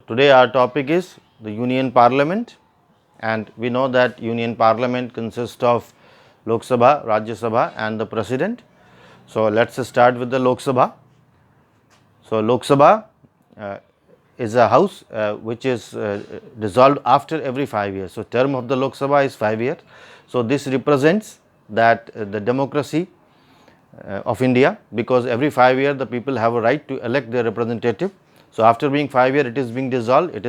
Today our topic is the Union Parliament, and we know that Union Parliament consists of Lok Sabha, Rajya Sabha and the President. So, let us start with the Lok Sabha. So, Lok Sabha is a house which is dissolved after every 5 years. So, term of the Lok Sabha is 5 years. So, this represents that the democracy of India, because every 5 years the people have a right to elect their representative. So, after being 5 years it is being dissolved, it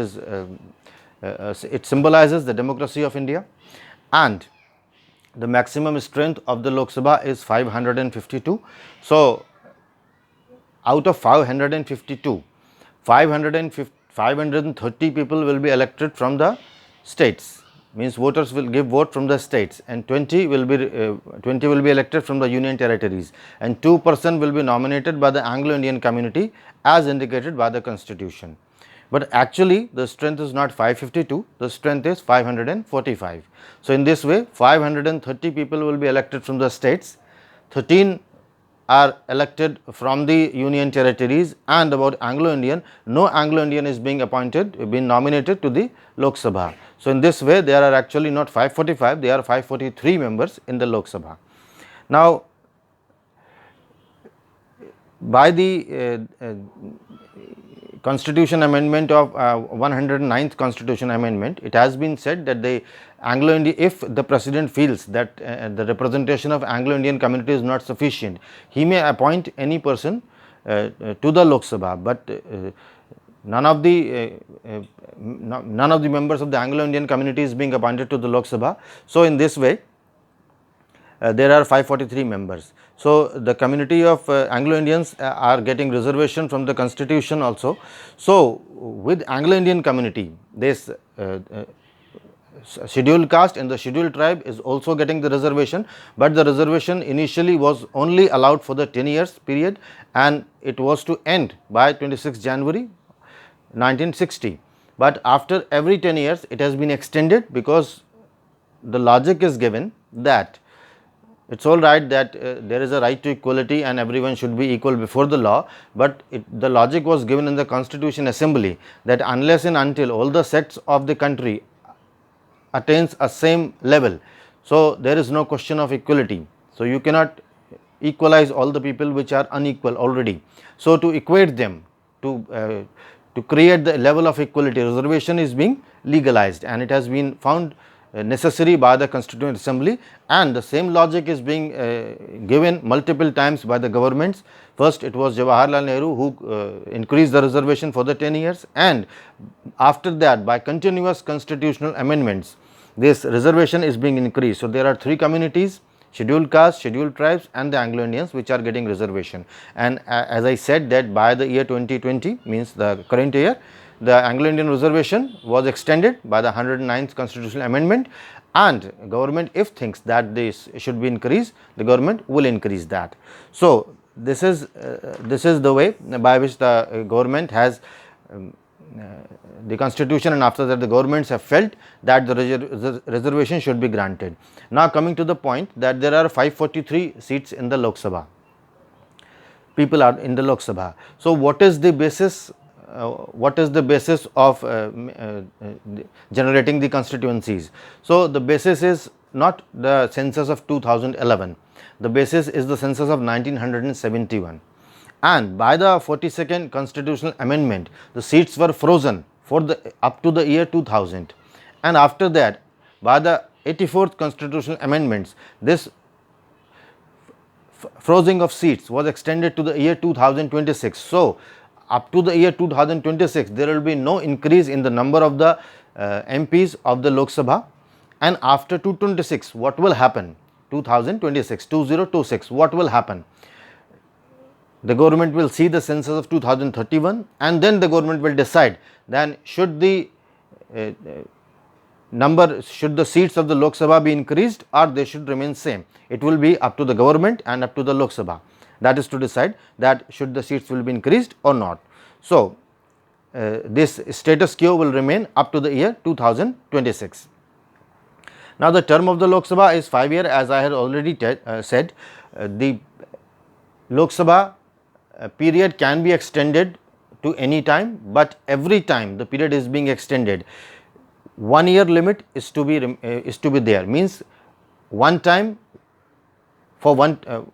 symbolizes the democracy of India, and the maximum strength of the Lok Sabha is 552. So, out of 552, 530 people will be elected from the states, means voters will give vote from the states, and 20 will be elected from the union territories, and 2% will be nominated by the Anglo-Indian community as indicated by the constitution. But actually the strength is not 552, the strength is 545. So, in this way 530 people will be elected from the states, 13 are elected from the union territories, and about Anglo-Indian, no Anglo-Indian is being nominated to the Lok Sabha. So, in this way there are actually not 545, they are 543 members in the Lok Sabha. Now, by the Constitution Amendment of 109th Constitution Amendment, it has been said that the Anglo-Indian, if the President feels that the representation of Anglo-Indian community is not sufficient, he may appoint any person to the Lok Sabha, but none of the members of the Anglo-Indian community is being appointed to the Lok Sabha. So, in this way there are 543 members. So, the community of Anglo-Indians are getting reservation from the constitution also. So, with Anglo-Indian community, this scheduled caste and the scheduled tribe is also getting the reservation, but the reservation initially was only allowed for the 10 years period, and it was to end by 26 January 1960. But after every 10 years it has been extended, because the logic is given that it is all right that there is a right to equality and everyone should be equal before the law, but the logic was given in the Constitution Assembly that unless and until all the sects of the country attains a same level, so there is no question of equality. So, you cannot equalize all the people which are unequal already. So, to equate them, to create the level of equality, reservation is being legalized, and it has been found necessary by the Constituent Assembly, and the same logic is being given multiple times by the governments. First it was Jawaharlal Nehru who increased the reservation for the 10 years, and after that by continuous constitutional amendments this reservation is being increased. So, there are 3 communities: scheduled caste, scheduled tribes and the Anglo-Indians, which are getting reservation. And as I said that by the year 2020, means the current year, the Anglo-Indian reservation was extended by the 109th Constitutional Amendment, and government, if thinks that this should be increased, the government will increase that. So, this is the way by which the government has the constitution, and after that the governments have felt that the reservation should be granted. Now, coming to the point that there are 543 seats in the Lok Sabha, people are in the Lok Sabha. So, what is the basis of generating the constituencies? So, the basis is not the census of 2011, the basis is the census of 1971, and by the 42nd Constitutional Amendment the seats were frozen for the up to the year 2000, and after that by the 84th Constitutional Amendments this freezing of seats was extended to the year 2026. So, up to the year 2026 there will be no increase in the number of the MPs of the Lok Sabha, and after 2026 what will happen? 2026 what will happen? The government will see the census of 2031, and then the government will decide then should the seats of the Lok Sabha be increased or they should remain same. It will be up to the government and up to the Lok Sabha, that is to decide that should the seats will be increased or not. So, this status quo will remain up to the year 2026. Now, the term of the Lok Sabha is 5 years, as I had already said. The Lok Sabha period can be extended to any time, but every time the period is being extended, 1 year limit is to be there, means one time for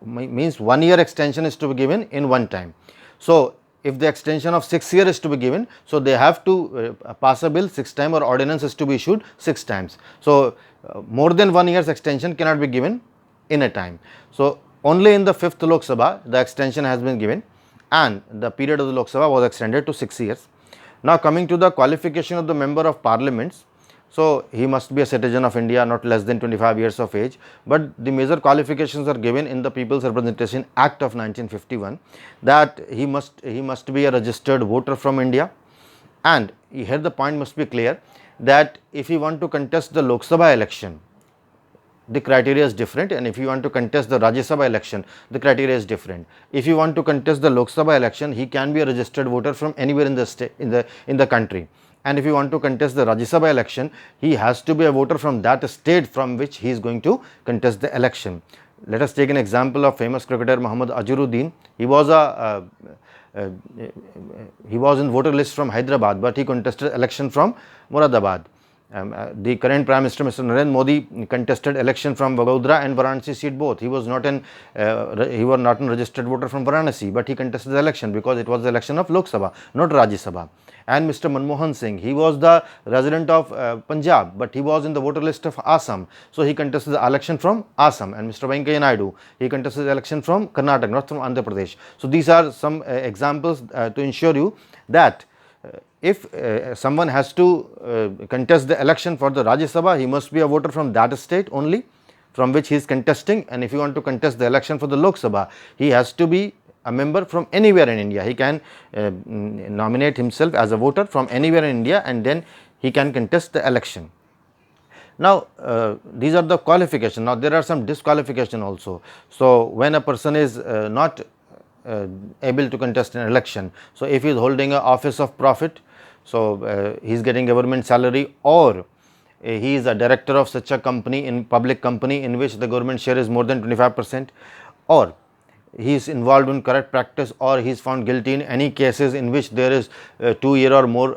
means 1 year extension is to be given in one time. So, if the extension of 6 years is to be given, so they have to pass a bill 6 times, or ordinance is to be issued 6 times. So, more than 1 year's extension cannot be given in a time. So, only in the 5th Lok Sabha the extension has been given, and the period of the Lok Sabha was extended to 6 years. Now, coming to the qualification of the member of parliaments. So, he must be a citizen of India, not less than 25 years of age, but the major qualifications are given in the People's Representation Act of 1951, that he must be a registered voter from India, and here the point must be clear that if you want to contest the Lok Sabha election, the criteria is different, and if you want to contest the Rajya Sabha election, the criteria is different. If you want to contest the Lok Sabha election, he can be a registered voter from anywhere in the state, in the country. And if you want to contest the Rajya Sabha election, he has to be a voter from that state from which he is going to contest the election. Let us take an example of famous cricketer Mohammad Azharuddin. He was in voter list from Hyderabad, but he contested election from Moradabad. The current Prime Minister, Mr. Narendra Modi, contested election from Vadodara and Varanasi seat both. He was not a registered voter from Varanasi, but he contested the election because it was the election of Lok Sabha, not Rajya Sabha. And Mr. Manmohan Singh, he was the resident of Punjab, but he was in the voter list of Assam, so he contested the election from Assam. And Mr. Venkaiah Naidu, he contested the election from Karnataka, not from Andhra Pradesh. So, these are some examples to ensure you that if someone has to contest the election for the Rajya Sabha, he must be a voter from that state only from which he is contesting, and if you want to contest the election for the Lok Sabha, he has to be a member from anywhere in India. He can nominate himself as a voter from anywhere in India, and then he can contest the election. Now, these are the qualifications. Now, there are some disqualification also. So, when a person is not able to contest an election, so if he is holding an office of profit, so he is getting government salary, or he is a director of such a company, in public company in which the government share is more than 25%, or he is involved in corrupt practice, or he is found guilty in any cases in which there is 2 year or more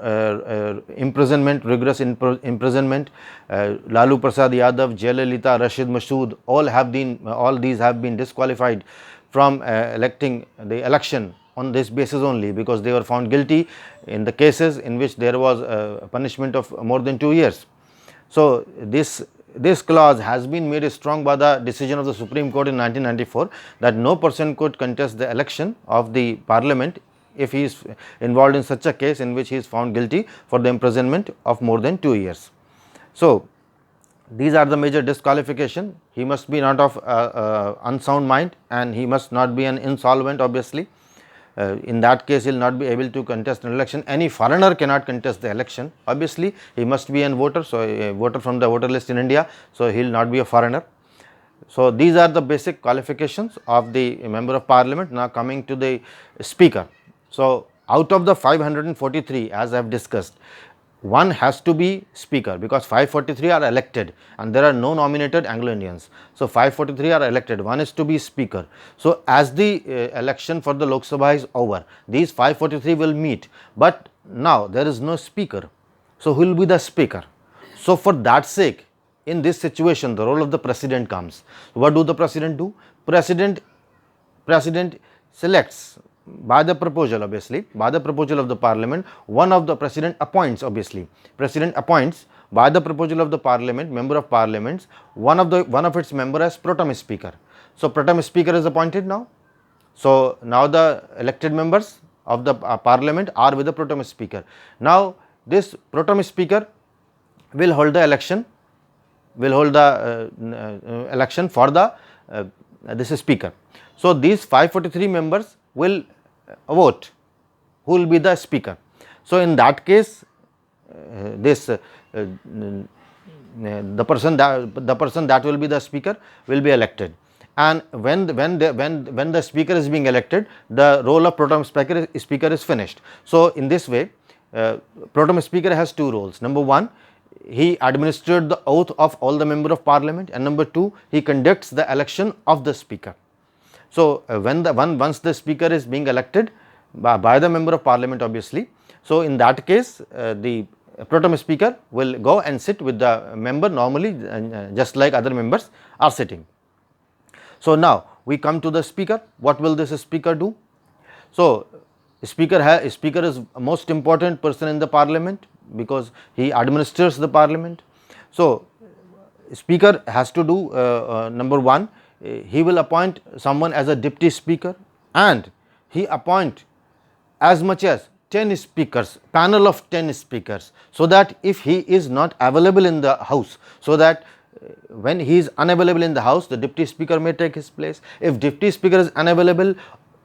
imprisonment, rigorous imprisonment. Lalu Prasad Yadav, Jayalalitha, Rashid Massoud, all these have been disqualified from electing the election on this basis only, because they were found guilty in the cases in which there was a punishment of more than 2 years. So, this clause has been made strong by the decision of the Supreme Court in 1994, that no person could contest the election of the parliament if he is involved in such a case in which he is found guilty for the imprisonment of more than 2 years. So, these are the major disqualification. He must be not of unsound mind, and he must not be an insolvent, obviously. In that case, he will not be able to contest an election. Any foreigner cannot contest the election. Obviously, he must be a voter, so a voter from the voter list in India, so he will not be a foreigner. So, these are the basic qualifications of the member of parliament. Now, coming to the speaker. So, out of the 543, as I have discussed, one has to be speaker, because 543 are elected and there are no nominated Anglo-Indians. So, 543 are elected, one is to be speaker. So, as the election for the Lok Sabha is over, these 543 will meet, but now there is no speaker. So, who will be the speaker? So, for that sake, in this situation, the role of the president comes. What do the president do? President selects by the proposal, obviously, by the proposal of the parliament, one of the president appoints, obviously, president appoints by the proposal of the parliament, member of parliaments, one of its member as pro tem speaker. So, pro tem speaker is appointed now. So, now the elected members of the parliament are with the pro tem speaker. Now, this pro tem speaker will hold the election, for the this speaker. So, these 543 members will vote who will be the speaker. So, in that case, the person that will be the speaker will be elected, and when the speaker is being elected, the role of pro tem speaker is finished. So, in this way, pro tem speaker has two roles. Number one, he administered the oath of all the member of parliament, and number two, he conducts the election of the speaker. So, once the speaker is being elected, by the member of parliament obviously. So, in that case the pro tem speaker will go and sit with the member normally, just like other members are sitting. So, now we come to the speaker. What will this speaker do? So, speaker is most important person in the parliament because he administers the parliament. So, speaker has to do number one, he will appoint someone as a deputy speaker, and he appoint as much as 10 speakers, panel of 10 speakers, so that if he is not available in the house, so that when he is unavailable in the house, the deputy speaker may take his place. If deputy speaker is unavailable,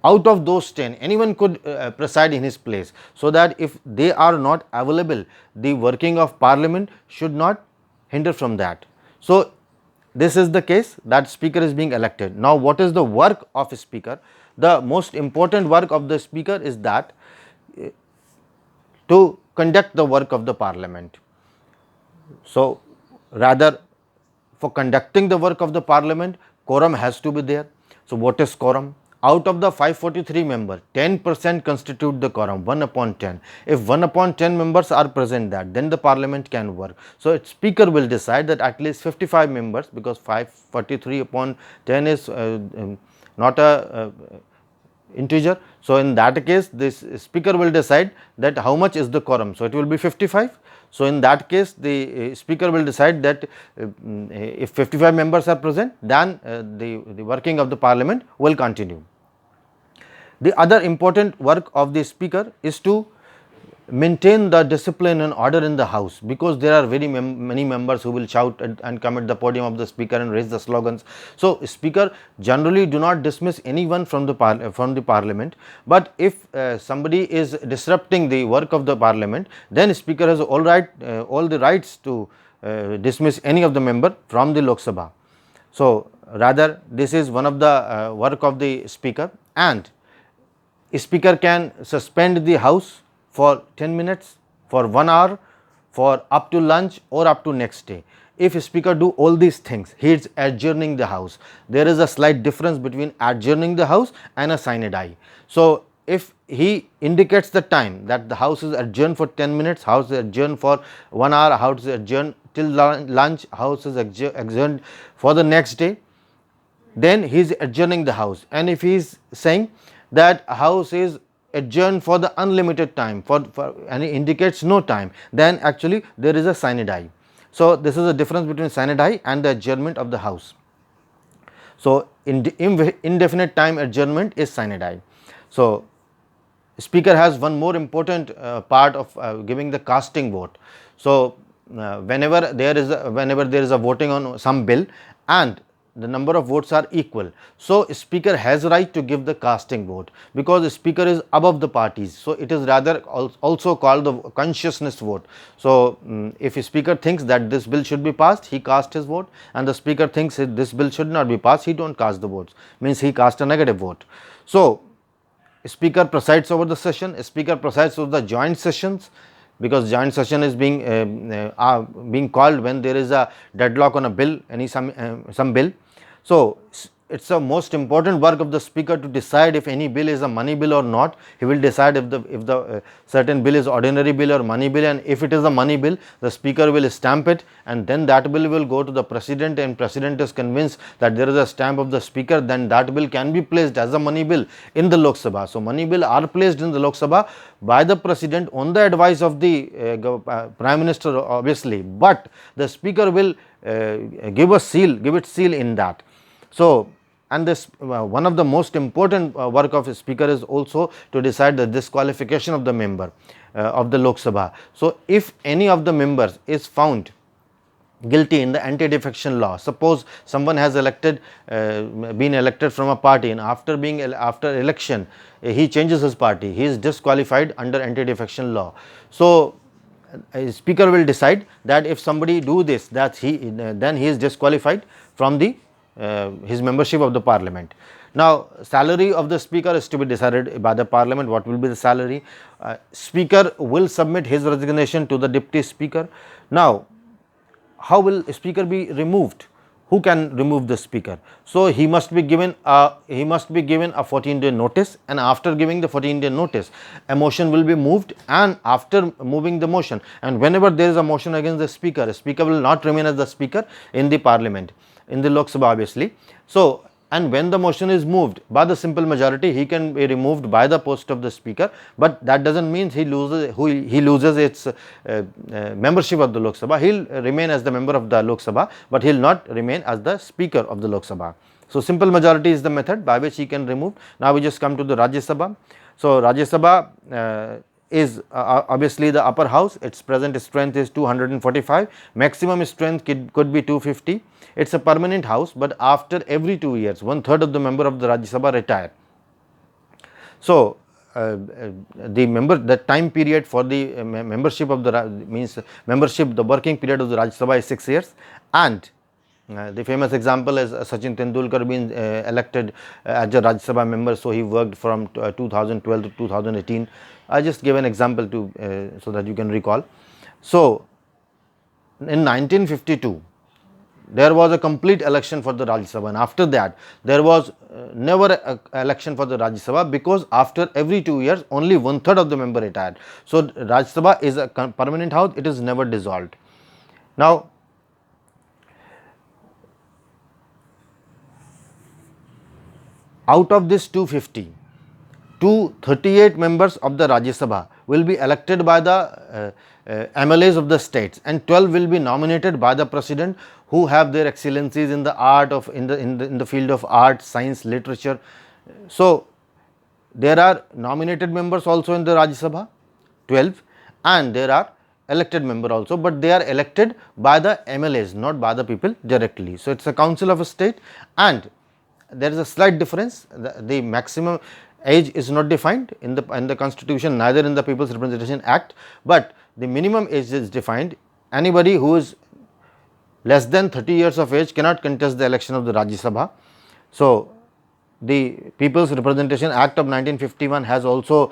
out of those 10 anyone could preside in his place, so that if they are not available, the working of parliament should not hinder from that. So, this is the case that speaker is being elected. Now, what is the work of a speaker? The most important work of the speaker is that to conduct the work of the parliament. So, rather for conducting the work of the parliament, quorum has to be there. So, what is quorum? Out of the 543 members, 10% constitute the quorum, 1 upon 10. If 1 upon 10 members are present, that then the parliament can work. So, its speaker will decide that at least 55 members, because 543 upon 10 is not a integer. So, in that case this speaker will decide that how much is the quorum. So, it will be 55. So, in that case the speaker will decide that if 55 members are present, then the working of the parliament will continue. The other important work of the speaker is to maintain the discipline and order in the house, because there are very many members who will shout and come at the podium of the speaker and raise the slogans. So, speaker generally do not dismiss anyone from the parliament, but if somebody is disrupting the work of the parliament, then speaker has all the rights to dismiss any of the member from the Lok Sabha. So, rather this is one of the work of the speaker, and speaker can suspend the house for 10 minutes, for 1 hour, for up to lunch or up to next day. If speaker do all these things, he is adjourning the house. There is a slight difference between adjourning the house and a sine die. So, if he indicates the time that the house is adjourned for 10 minutes, house is adjourned for 1 hour, house is adjourned till lunch, house is adjourned for the next day, then he is adjourning the house. And if he is saying that house is adjourned for the unlimited time, and it indicates no time, then actually there is a sine die. So, this is the difference between sine die and the adjournment of the house. So, indefinite time adjournment is sine die. So, speaker has one more important part of giving the casting vote. So, whenever there is a voting on some bill and the number of votes are equal, so speaker has right to give the casting vote, because the speaker is above the parties. So, it is rather also called the consciousness vote. So, if a speaker thinks that this bill should be passed, he casts his vote, and the speaker thinks that this bill should not be passed, he don't cast the votes, means he cast a negative vote. So, speaker presides over the session, speaker presides over the joint sessions, because joint session is being called when there is a deadlock on a bill, some bill. So, it is a most important work of the speaker to decide if any bill is a money bill or not. He will decide if the certain bill is ordinary bill or money bill, and if it is a money bill, the speaker will stamp it, and then that bill will go to the president, and president is convinced that there is a stamp of the speaker, then that bill can be placed as a money bill in the Lok Sabha. So, money bill are placed in the Lok Sabha by the president on the advice of the prime minister obviously, but the speaker will give its seal in that. So, and this one of the most important work of a speaker is also to decide the disqualification of the member of the Lok Sabha. So, if any of the members is found guilty in the anti-defection law, suppose someone has been elected from a party, and after election he changes his party, he is disqualified under anti-defection law. So, a speaker will decide that if somebody do this, that then he is disqualified from his membership of the parliament. Now, salary of the speaker is to be decided by the parliament. What will be the salary? Speaker will submit his resignation to the deputy speaker. Now, how will speaker be removed? who can remove the speaker. So, he must be given a 14-day notice, and after giving the 14-day notice, a motion will be moved, and after moving the motion, and whenever there is a motion against the speaker, a speaker will not remain as the speaker in the parliament, in the Lok Sabha obviously. So, and when the motion is moved by the simple majority, he can be removed by the post of the speaker, but that does not mean he loses its membership of the Lok Sabha. He will remain as the member of the Lok Sabha, but he will not remain as the speaker of the Lok Sabha. So, simple majority is the method by which he can remove. Now, we just come to the Rajya Sabha. So, Rajya Sabha is obviously the upper house. Its present strength is 245, maximum strength could be 250. It is a permanent house, but after every 2 years, 1/3 of the member of the Rajya Sabha retire. So, the time period for the membership of the the working period of the Rajya Sabha is 6 years, and the famous example is Sachin Tendulkar being elected as a Rajya Sabha member. So, he worked from 2012 to 2018. I just gave an example to so that you can recall. So, in 1952, there was a complete election for the Rajya Sabha, and after that there was never a election for the Rajya Sabha, because after every 2 years only 1/3 of the member retired. So, Rajya Sabha is a permanent house, it is never dissolved. Now, out of this 250, 238 members of the Rajya Sabha will be elected by the MLAs of the states, and 12 will be nominated by the president, who have their excellencies in the art of in the field of art, science, literature. So, there are nominated members also in the Rajya Sabha, 12, and there are elected member also, but they are elected by the MLAs, not by the people directly. So, it is a council of a state, and there is a slight difference. The maximum age is not defined in the constitution, neither in the People's Representation Act, but the minimum age is defined. Anybody who is less than 30 years of age cannot contest the election of the Rajya Sabha. So, the People's Representation Act of 1951 has also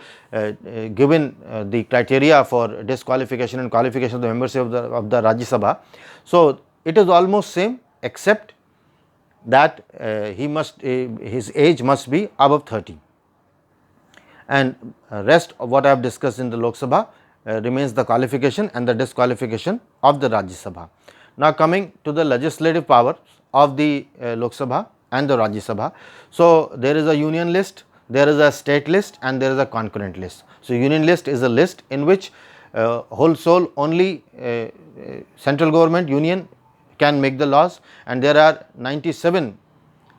given the criteria for disqualification and qualification of the membership of the Rajya Sabha. So, it is almost same, except that his age must be above 30, and rest of what I have discussed in the Lok Sabha remains the qualification and the disqualification of the Rajya Sabha. Now, coming to the legislative powers of the Lok Sabha and the Rajya Sabha. So, there is a union list, there is a state list, and there is a concurrent list. So, union list is a list in which wholesale only central government, union can make the laws, and there are 97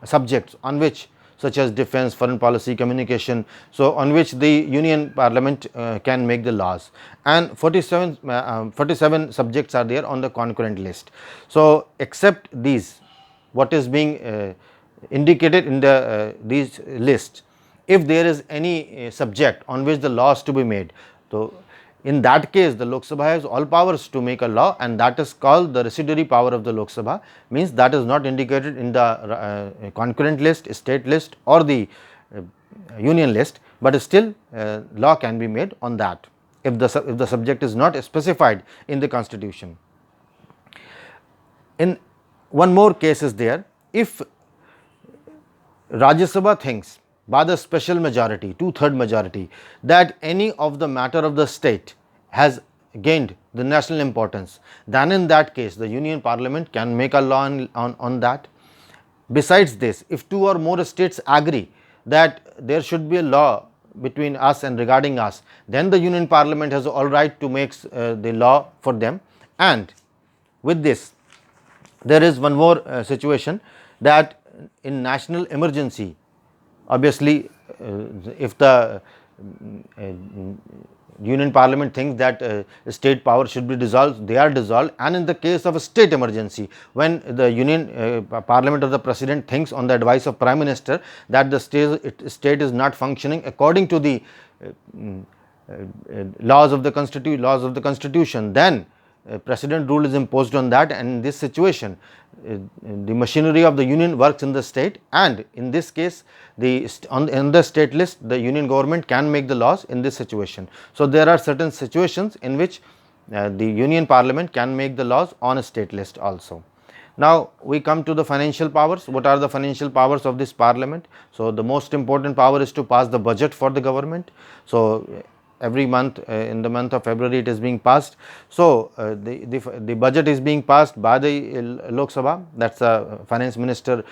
subjects on which, such as defense, foreign policy, communication, so on which the union parliament can make the laws, and 47 subjects are there on the concurrent list. So, except these, what is being indicated in the these lists, if there is any subject on which the laws to be made, so in that case the Lok Sabha has all powers to make a law, and that is called the residuary power of the Lok Sabha, means that is not indicated in the concurrent list, state list, or the union list, but still law can be made on that if the subject is not specified in the constitution. In one more case is there, if Rajya Sabha thinks by the special majority, 2/3 majority, that any of the matter of the state has gained the national importance, then in that case the union parliament can make a law on that. Besides this, if 2 or more states agree that there should be a law between us and regarding us, then the union parliament has all right to make the law for them. And with this, there is one more situation, that in national emergency, obviously if the union parliament thinks that state power should be dissolved, they are dissolved, and in the case of a state emergency, when the union parliament of the president thinks on the advice of prime minister that the state is not functioning according to the laws of the constitution, then president rule is imposed on that, and in this situation the machinery of the union works in the state, and in this case in the state list the union government can make the laws in this situation. So, there are certain situations in which the union parliament can make the laws on a state list also. Now we come to the financial powers. What are the financial powers of this parliament? So the most important power is to pass the budget for the government. So every month, in the month of February, it is being passed. So the budget is being passed by the Lok Sabha. That's the finance minister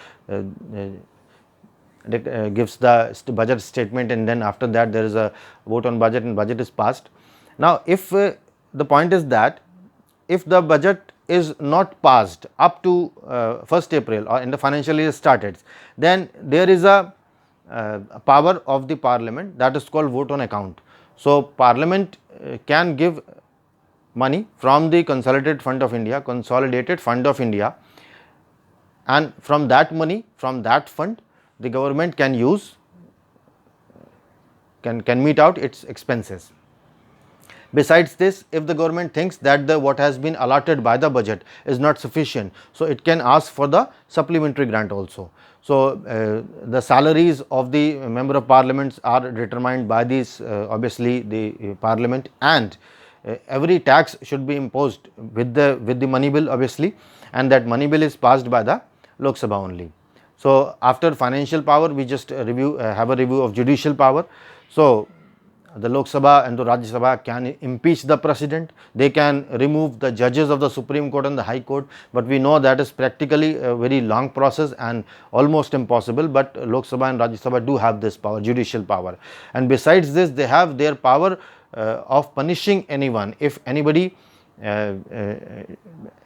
gives the budget statement, and then after that there is a vote on budget and budget is passed. Now if the point is that if the budget is not passed up to 1st April or in the financial year started, then there is a power of the parliament, that is called vote on account. So parliament can give money from the consolidated fund of India, and from that money, from that fund, the government can use, can meet out its expenses. Besides this, if the government thinks that what has been allotted by the budget is not sufficient, so it can ask for the supplementary grant also. So the salaries of the member of parliaments are determined by this obviously the parliament, and every tax should be imposed with the money bill obviously, and that money bill is passed by the Lok Sabha only. So after financial power, we just have a review of judicial power. So the Lok Sabha and the Rajya Sabha can impeach the president. They can remove the judges of the Supreme Court and the High Court, but we know that is practically a very long process and almost impossible. But Lok Sabha and Rajya Sabha do have this power, judicial power, and besides this, they have their power of punishing anyone if anybody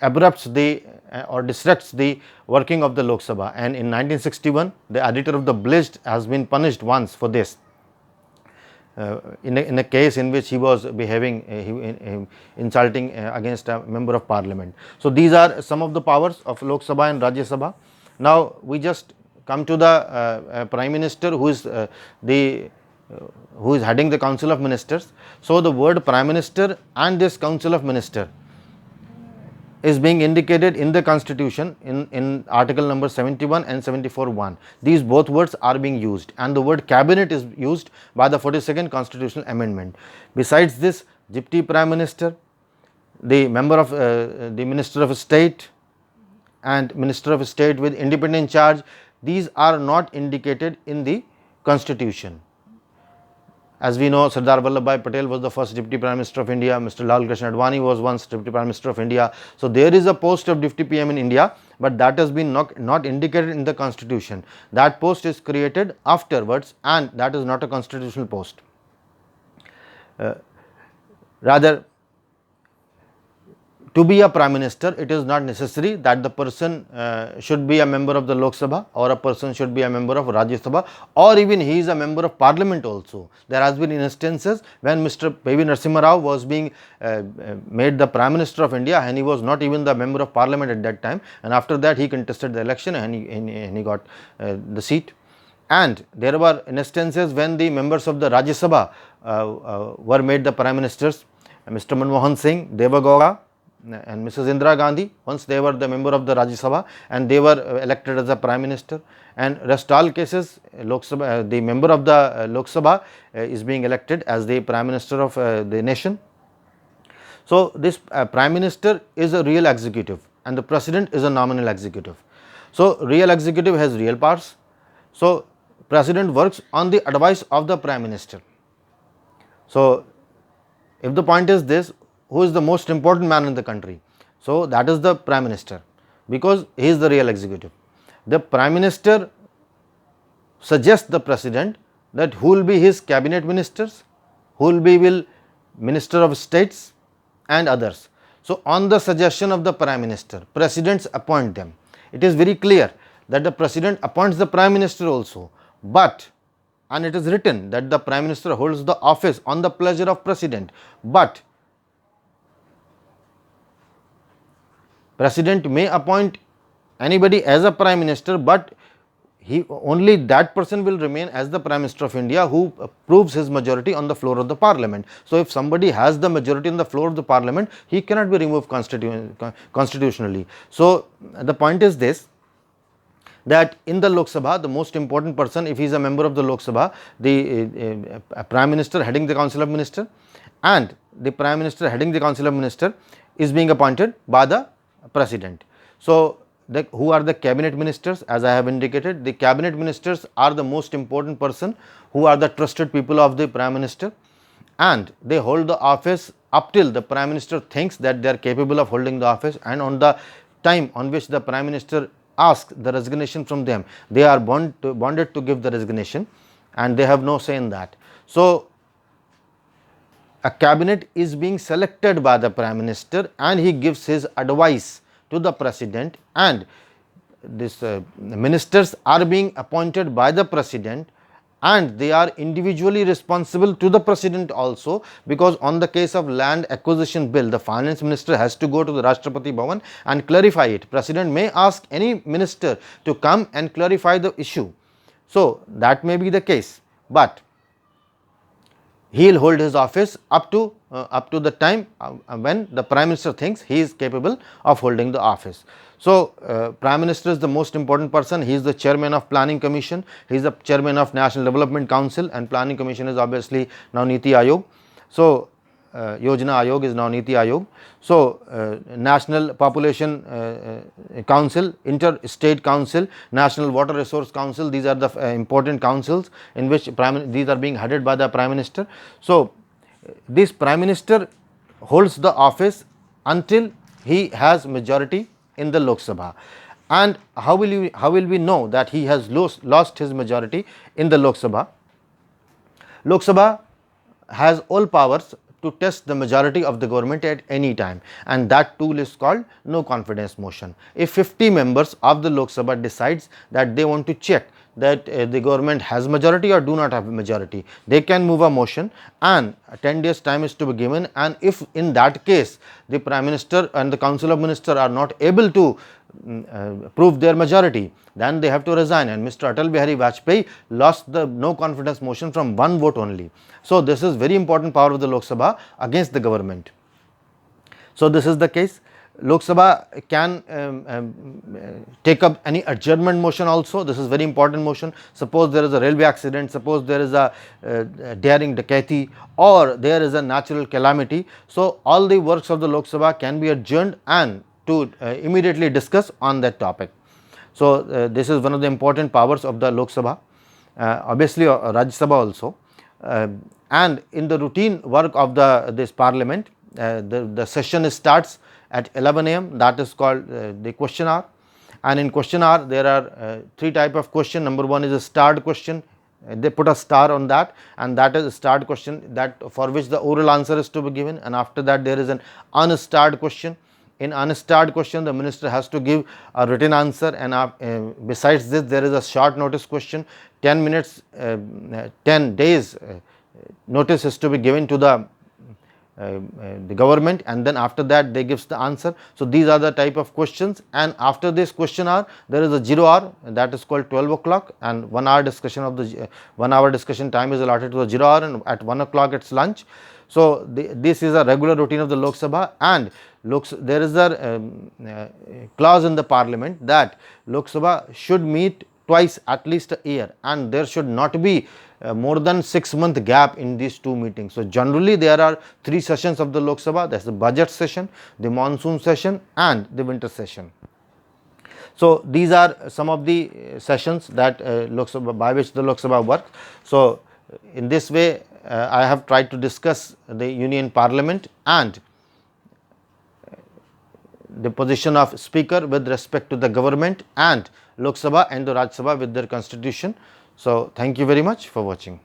abrupts the or disrupts the working of the Lok Sabha. And in 1961, the editor of the Blizd has been punished once for this. In a case in which he was behaving insulting against a member of parliament. So these are some of the powers of Lok Sabha and Rajya Sabha. Now we just come to the Prime Minister, who is heading the Council of Ministers. So the word Prime Minister and this Council of Minister is being indicated in the constitution in article number 71 and 74(1). These both words are being used, and the word cabinet is used by the 42nd constitutional amendment. Besides this, Deputy Prime Minister, the member of the Minister of State and Minister of State with independent charge, these are not indicated in the constitution. As we know, Sardar Vallabhbhai Patel was the first Deputy Prime Minister of India. Mr. Lal Krishna Advani was once Deputy Prime Minister of India. So there is a post of Deputy PM in India, but that has been not indicated in the constitution. That post is created afterwards, and that is not a constitutional post. Rather, to be a Prime Minister, it is not necessary that the person should be a member of the Lok Sabha, or a person should be a member of Rajya Sabha, or even he is a member of Parliament also. There has been instances when Mr. P.V. Narasimha Rao was being made the Prime Minister of India, and he was not even the member of Parliament at that time, and after that he contested the election and he got the seat. And there were instances when the members of the Rajya Sabha were made the Prime Ministers. Mr. Manmohan Singh, Deva Gowda and Mrs. Indira Gandhi, once they were the member of the Rajya Sabha and they were elected as a Prime Minister, and rest all cases Lok Sabha, the member of the Lok Sabha is being elected as the Prime Minister of the nation. So this Prime Minister is a real executive and the President is a nominal executive. So real executive has real powers. So President works on the advice of the Prime Minister. So if the point is this, who is the most important man in the country? So that is the Prime Minister, because he is the real executive. The Prime Minister suggests the President that who will be his cabinet ministers, who will be Minister of States and others. So on the suggestion of the Prime Minister, Presidents appoint them. It is very clear that the President appoints the Prime Minister also, but, and it is written that the Prime Minister holds the office on the pleasure of President, but President may appoint anybody as a Prime Minister, but only that person will remain as the Prime Minister of India who proves his majority on the floor of the Parliament. So if somebody has the majority on the floor of the Parliament, he cannot be removed constitutionally. So the point is this, that in the Lok Sabha, the most important person, if he is a member of the Lok Sabha, the Prime Minister heading the Council of Ministers, and the Prime Minister heading the Council of Ministers is being appointed by the President. So who are the cabinet ministers? As I have indicated, the cabinet ministers are the most important person, who are the trusted people of the Prime Minister, and they hold the office up till the Prime Minister thinks that they are capable of holding the office, and on the time on which the Prime Minister asks the resignation from them, they are bonded to give the resignation, and they have no say in that. So a cabinet is being selected by the Prime Minister, and he gives his advice to the President, and this ministers are being appointed by the President, and they are individually responsible to the President also, because on the case of land acquisition bill, the Finance Minister has to go to the Rashtrapati Bhavan and clarify it. President may ask any minister to come and clarify the issue. So that may be the case, but he will hold his office up to the time when the Prime Minister thinks he is capable of holding the office. So Prime Minister is the most important person. He is the chairman of Planning Commission, he is the chairman of National Development Council, and Planning Commission is obviously now Niti Aayog. So Yojana Ayog is now Niti Aayog. So National Population Council, Inter-State Council, National Water Resource Council, these are the important councils in which these are being headed by the Prime Minister. So this Prime Minister holds the office until he has majority in the Lok Sabha. And how will we know that he has lost his majority in the Lok Sabha? Lok Sabha has all powers to test the majority of the government at any time, and that tool is called no confidence motion. If 50 members of the Lok Sabha decides that they want to check that the government has majority or do not have majority, they can move a motion, and 10 days time is to be given, and if in that case the Prime Minister and the Council of Ministers are not able to prove their majority, then they have to resign, and Mr. Atal Bihari Vajpayee lost the no confidence motion from one vote only. So this is very important power of the Lok Sabha against the government. So this is the case. Lok Sabha can take up any adjournment motion also. This is very important motion. Suppose there is a railway accident, suppose there is a daring dacoity, or there is a natural calamity. So all the works of the Lok Sabha can be adjourned and to immediately discuss on that topic. So this is one of the important powers of the Lok Sabha. Obviously Rajya Sabha also. And in the routine work of this parliament, the session starts at 11 am, that is called the question hour, and in question hour there are three type of question. Number one is a starred question, they put a star on that, and that is a starred question, that for which the oral answer is to be given, and after that there is an unstarred question. In unstarred question, the minister has to give a written answer, and besides this there is a short notice question. 10 minutes 10 days notice is to be given to the government, and then after that they gives the answer. So these are the type of questions, and after this question hour there is a 0 hour, that is called 12 o'clock, and 1 hour discussion of the 1 hour discussion time is allotted to the 0 hour, and at 1 o'clock it's lunch. So this is a regular routine of the Lok Sabha, and there is a clause in the parliament that Lok Sabha should meet twice at least a year, and there should not be more than 6-month gap in these two meetings. So generally there are 3 sessions of the Lok Sabha, that is the budget session, the monsoon session, and the winter session. So these are some of the sessions that Lok Sabha, by which the Lok Sabha works. So in this way I have tried to discuss the Union Parliament and the position of Speaker with respect to the government, and Lok Sabha and the Rajya Sabha with their constitution. So thank you very much for watching.